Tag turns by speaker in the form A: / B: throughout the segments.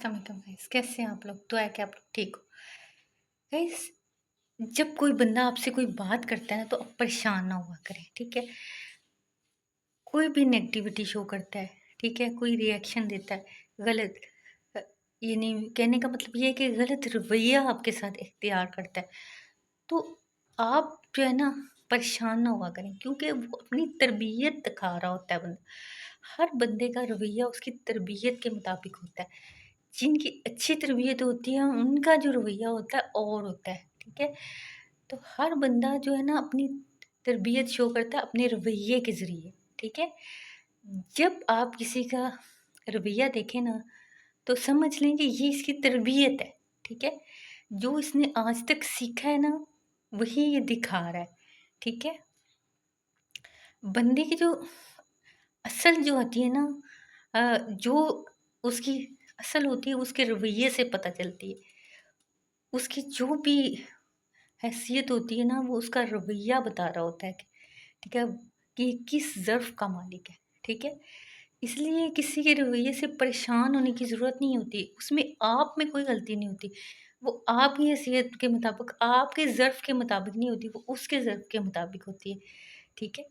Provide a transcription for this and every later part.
A: अस्सलाम वालेकुम गाइस, कैसे हैं आप लोग? दुआ है कि आप लोग ठीक हो। गाइस, जब कोई बंदा आपसे कोई बात करता है ना, तो आप परेशान ना हुआ करें, ठीक है? कोई भी नेगेटिविटी शो करता है, ठीक है? कोई रिएक्शन देता है गलत, अ, ये नहीं कहने का मतलब ये है कि गलत रवैया आपके साथ इख्तियार करता है, तो आप जो है ना परेशान ना हुआ करें, क्योंकि वो अपनी तरबियत दिखा रहा होता है बंदा। हर बंदे का रवैया उसकी तरबियत के मुताबिक होता है। जिनकी अच्छी तरबियत होती है, उनका जो रवैया होता है और होता है, ठीक है? तो हर बंदा जो है ना अपनी तरबियत शो करता है अपने रवैये के ज़रिए, ठीक है? जब आप किसी का रवैया देखें ना, तो समझ लें कि ये इसकी तरबियत है, ठीक है? जो इसने आज तक सीखा है ना, वही ये दिखा रहा है, ठीक है? बंदे की जो असल जो होती है ना, जो उसकी असल होती है, उसके रवैये से पता चलती है। उसकी जो भी हैसियत होती है ना, वो उसका रवैया बता रहा होता है कि ठीक है, कि किस ज़र्फ़ का मालिक है, ठीक है? इसलिए किसी के रवैये से परेशान होने की ज़रूरत नहीं होती, उसमें आप में कोई गलती नहीं होती। वो आपकी हैसियत के मुताबिक, आपके ज़र्फ़ के मुताबिक नहीं होती, वो उसके ज़र्फ़ के मुताबिक होती है, ठीक है?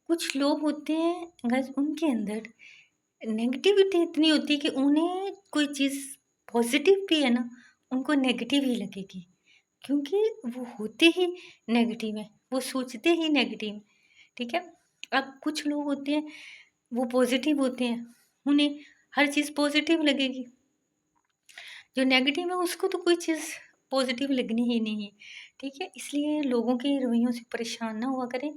A: कुछ लोग होते हैं गाइस, उनके अंदर नेगेटिविटी इतनी होती है कि उन्हें कोई चीज़ पॉज़िटिव भी है ना, उनको नेगेटिव ही लगेगी। क्योंकि वो होते ही नेगेटिव हैं, वो सोचते ही नेगेटिव हैं, ठीक है? अब कुछ लोग होते हैं, वो पॉज़िटिव होते हैं, उन्हें हर चीज़ पॉज़िटिव लगेगी। जो नेगेटिव है उसको तो कोई चीज़ पॉज़िटिव लगनी ही नहीं है, ठीक है? इसलिए लोगों के रवैयों से परेशान ना हुआ करें।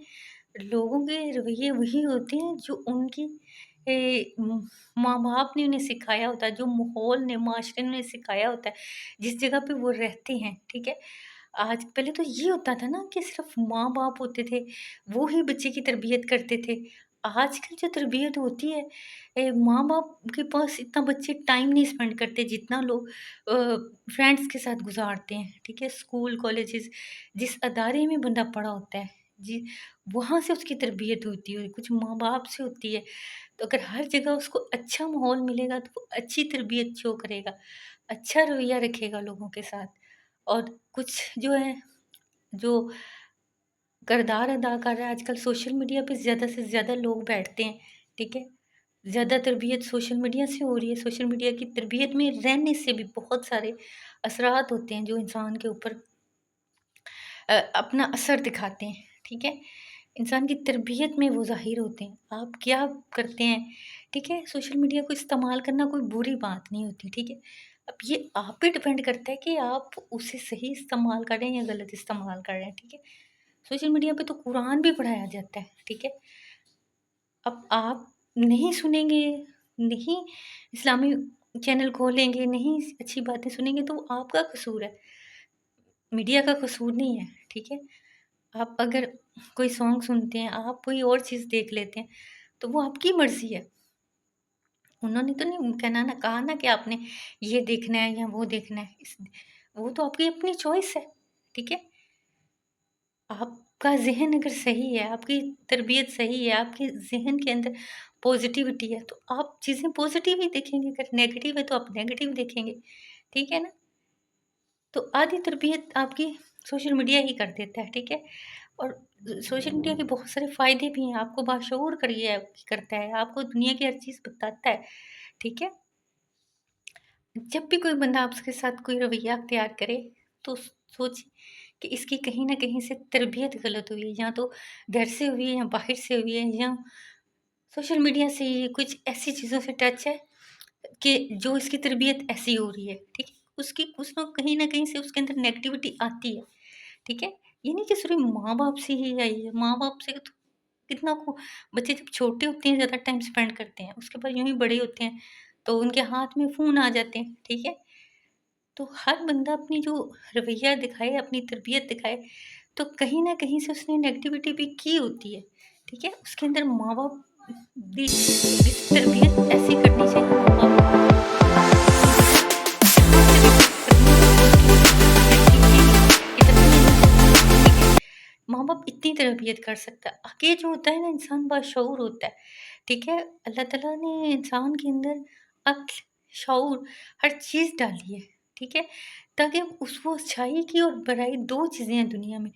A: लोगों के रवैये वही होते हैं जो उनकी माँ-बाप ने उन्हें सिखाया होता है, जो माहौल ने, माशरे ने उन्हें सिखाया होता है, जिस जगह पे वो रहते हैं, ठीक है? आज पहले तो ये होता था ना कि सिर्फ़ माँ-बाप होते थे, वो ही बच्चे की तरबियत करते थे। आजकल जो तरबियत होती है, माँ-बाप के पास इतना बच्चे टाइम नहीं स्पेंड करते जितना लोग फ्रेंड्स के साथ गुज़ारते हैं, ठीक है? स्कूल, कॉलेजेस जिस अदारे में बंदा पढ़ा होता है, जी, वहाँ से उसकी तरबियत होती है, कुछ माँ-बाप से होती है। तो अगर हर जगह उसको अच्छा माहौल मिलेगा, तो वो अच्छी तरबियत शो करेगा, अच्छा रवैया रखेगा लोगों के साथ। और कुछ जो है, जो किरदार अदा कर रहा है आजकल सोशल मीडिया पे, ज़्यादा से ज़्यादा लोग बैठते हैं, ठीक है? ज़्यादा तरबियत सोशल मीडिया से हो रही है, सोशल मीडिया की तरबियत में रहने से भी बहुत सारे असरात होते हैं जो इंसान के ऊपर अपना असर दिखाते हैं, ठीक है? इंसान की तरबियत में वो ज़ाहिर होते हैं। आप क्या करते हैं, ठीक है? सोशल मीडिया को इस्तेमाल करना कोई बुरी बात नहीं होती, ठीक है? अब ये आप पे डिपेंड करता है कि आप उसे सही इस्तेमाल कर रहे हैं या गलत इस्तेमाल कर रहे हैं, ठीक है? सोशल मीडिया पे तो कुरान भी पढ़ाया जाता है, ठीक है? अब आप नहीं सुनेंगे, नहीं इस्लामी चैनल खोलेंगे, नहीं अच्छी बातें सुनेंगे, तो वो आपका कसूर है, मीडिया का कसूर नहीं है, ठीक है? आप अगर कोई सॉन्ग सुनते हैं, आप कोई और चीज़ देख लेते हैं, तो वो आपकी मर्ज़ी है। उन्होंने तो नहीं कहना ना, कहा ना कि आपने ये देखना है या वो देखना है, वो तो आपकी अपनी चॉइस है, ठीक है? आपका ज़हन अगर सही है, आपकी तरबियत सही है, आपके ज़हन के अंदर पॉज़िटिविटी है, तो आप चीज़ें पॉज़िटिव ही देखेंगे, अगर नेगेटिव है तो आप नेगेटिव देखेंगे, ठीक है ना? तो आधी तरबियत आपकी सोशल मीडिया ही कर देता है, ठीक है? और सोशल मीडिया के बहुत सारे फ़ायदे भी हैं, आपको बाशऊर करिए करता है, आपको दुनिया की हर चीज़ बताता है, ठीक है? जब भी कोई बंदा आपके साथ कोई रवैया अख्तियार करे, तो सोचिए कि इसकी कहीं न कहीं से तरबियत गलत हुई है, या तो घर से हुई है या बाहर से हुई है, या सोशल मीडिया से ये कुछ ऐसी चीज़ों से टच है कि जो इसकी तरबियत ऐसी हो रही है, ठीक है? उसकी कुछ न कहीं न कहीं से उसके अंदर नेगेटिविटी आती है, ठीक है? ये नहीं कि सिर्फ़ माँ-बाप से ही आई है, माँ-बाप से तो कितना को बच्चे जब छोटे होते हैं ज़्यादा टाइम स्पेंड करते हैं, उसके बाद यूँ ही बड़े होते हैं, तो उनके हाथ में फ़ोन आ जाते हैं, ठीक है? तो हर बंदा अपनी जो रवैया दिखाए, अपनी तरबियत दिखाए, तो कहीं न कहीं से उसने नेगेटिविटी भी की होती है, ठीक है? उसके अंदर माँ-बाप भी जिस तरबियत ऐसी करनी चाहिए, माँ-बाप माँ-बाप इतनी तरबियत कर सकता है। आगे जो होता है ना, इंसान बाशऊर होता है, ठीक है? अल्लाह ताला ने इंसान के अंदर अक्ल, शऊर, हर चीज़ डालिए, ठीक है? ताकि वो अच्छाई की और बुराई 2 चीज़ें हैं दुनिया में,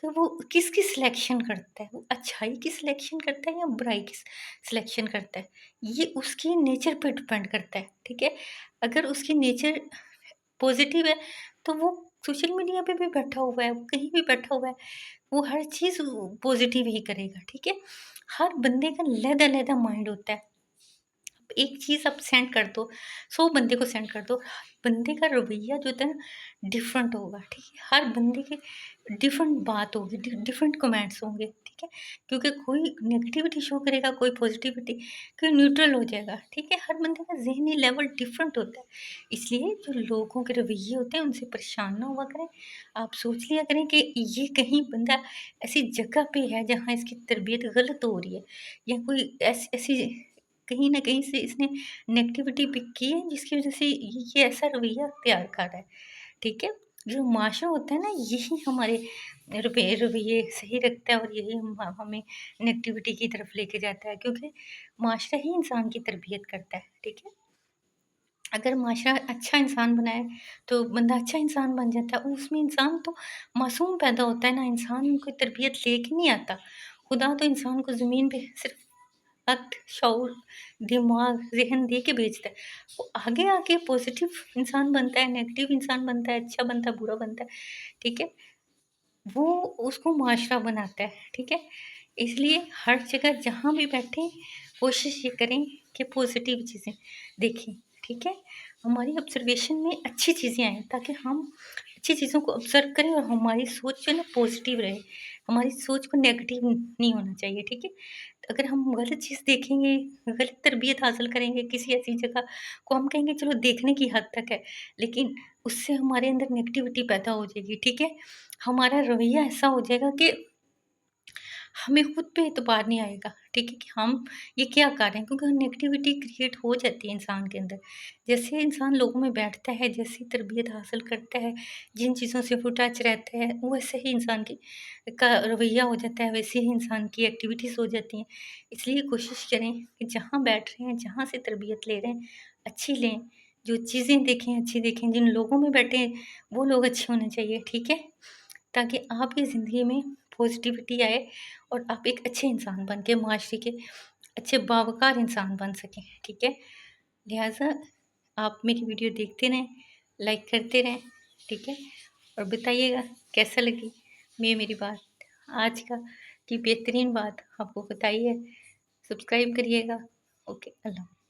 A: कि वो किसकी सिलेक्शन करता है, वो अच्छाई की सिलेक्शन करता है या बुराई की सिलेक्शन करता है, ये उसके नेचर पे डिपेंड करता है, ठीक है? अगर उसकी नेचर पॉज़िटिव है, तो वो सोशल मीडिया पे भी बैठा हुआ है, वो कहीं भी बैठा हुआ है, वो हर चीज़ पॉज़िटिव ही करेगा, ठीक है? हर बंदे का अलग-अलग माइंड होता है। एक चीज़ आप सेंड कर दो, 100 बंदे को सेंड कर दो, बंदे का रवैया जो होता है ना डिफरेंट होगा, ठीक है? हर बंदे की डिफरेंट बात होगी, डिफरेंट कमेंट्स होंगे, ठीक है? क्योंकि कोई नेगेटिविटी शो करेगा, कोई पॉजिटिविटी, कोई न्यूट्रल हो जाएगा, ठीक है? हर बंदे का ज़हनी लेवल डिफरेंट होता है, इसलिए जो लोगों के रवैये होते हैं उनसे परेशान ना हुआ करें। आप सोच लिया करें कि ये कहीं बंदा ऐसी जगह पे है जहाँ इसकी तरबियत गलत हो रही है, या कोई ऐसी कहीं न कहीं से इसने नेगेटिविटी पिक की है जिसकी वज़ह से ये ऐसा रवैया अख्तियार कर रहा है, ठीक है? जो माशरा होता है ना यही हमारे रवैये सही रखता है और यही हमें नेगेटिविटी की तरफ लेके जाता है, क्योंकि माशरा ही इंसान की तरबियत करता है, ठीक है? अगर माशरा अच्छा इंसान बनाए, तो बंदा अच्छा इंसान बन जाता है। उसमें इंसान तो मासूम पैदा होता है ना, इंसान कोई तरबियत लेके नहीं आता। खुदा तो इंसान को ज़मीन पे सिर्फ़ अक्ल, शऊर, दिमाग, ज़हन दे के भेजता है। वो आगे आके पॉज़िटिव इंसान बनता है, नेगेटिव इंसान बनता है, अच्छा बनता है, बुरा बनता है, ठीक है? वो उसको माशरा बनाता है, ठीक है? इसलिए हर जगह जहाँ भी बैठें, कोशिश ये करें कि पॉज़िटिव चीज़ें देखें, ठीक है? हमारी ऑब्ज़र्वेशन में अच्छी चीज़ें आएँ, ताकि हम अच्छी चीज़ों को ऑब्ज़र्व करें और हमारी सोच जो है ना पॉज़िटिव रहे। हमारी सोच को नेगेटिव नहीं होना चाहिए, ठीक है? अगर हम गलत चीज़ देखेंगे, गलत तरबियत हासिल करेंगे किसी ऐसी जगह को, हम कहेंगे चलो देखने की हद तक है, लेकिन उससे हमारे अंदर नेगेटिविटी पैदा हो जाएगी, ठीक है? हमारा रवैया ऐसा हो जाएगा कि हमें खुद पे एतबार नहीं आएगा, ठीक है? कि हम ये क्या कर रहे हैं, क्योंकि नेगेटिविटी क्रिएट हो जाती है इंसान के अंदर। जैसे इंसान लोगों में बैठता है, जैसी तरबियत हासिल करता है, जिन चीज़ों से वो टच रहता है, वैसे ही इंसान की का रवैया हो जाता है, वैसे ही इंसान की एक्टिविटीज़ हो जाती हैं। इसलिए कोशिश करें कि जहाँ बैठ रहे हैं, जहाँ से तरबियत ले रहे हैं, अच्छी लें। जो चीज़ें देखें, अच्छी देखें। जिन लोगों में बैठे हैं, वो लोग अच्छे होने चाहिए, ठीक है? ताकि आपकी ज़िंदगी में पॉज़िटिविटी आए और आप एक अच्छे इंसान बन के माशरे के अच्छे बावकार इंसान बन सकें, ठीक है? लिहाज़ा आप मेरी वीडियो देखते रहें, लाइक करते रहें, ठीक है? और बताइएगा कैसा लगी मेरी बात आज का की बेहतरीन बात आपको बताई है। सब्सक्राइब करिएगा। ओके, अल्लाह